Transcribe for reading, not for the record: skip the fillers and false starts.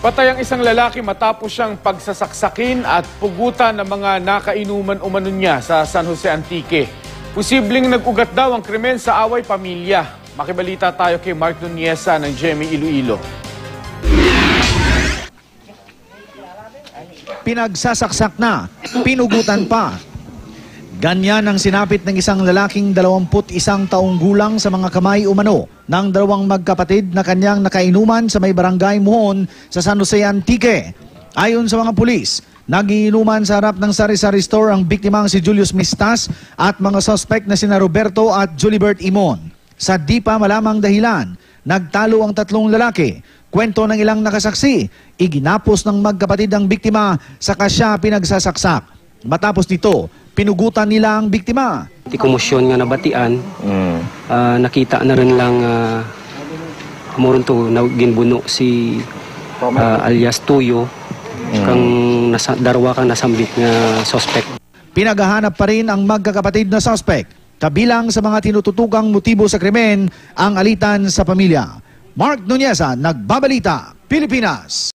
Patay ang isang lalaki matapos siyang pagsasaksakin at pugutan ng mga nakainuman umano niya sa San Jose Antique. Posibleng nag-ugat daw ang krimen sa away pamilya. Makibalita tayo kay Mark Nuniesa ng GMA Iloilo. Pinagsasaksak na, pinugutan pa. Ganyan ang sinapit ng isang lalaking 21 taong gulang sa mga kamay umano ng dalawang magkapatid na kanyang nakainuman sa may barangay Muhon sa San Jose Antique. Ayon sa mga pulis, nagiinuman sa harap ng sari-sari store ang biktimang si Julius Mistas at mga suspect na sina Roberto at Julibert Imon. Sa di pa malamang dahilan, nagtalo ang tatlong lalaki. Kwento ng ilang nakasaksi, iginapos ng magkapatid ang biktima saka siya pinagsasaksak. Matapos nito, pinugutan nila ang biktima. Di komosyon nga nabatian, nakita na rin lang amoron to na ginbuno si alias Tuyo, kang darwa kang nasambit nga suspect. Pinaghahanap pa rin ang magkakapatid na suspect. Kabilang sa mga tinututukang motibo sa krimen ang alitan sa pamilya. Mark Nuniesa, Nagbabalita, Pilipinas.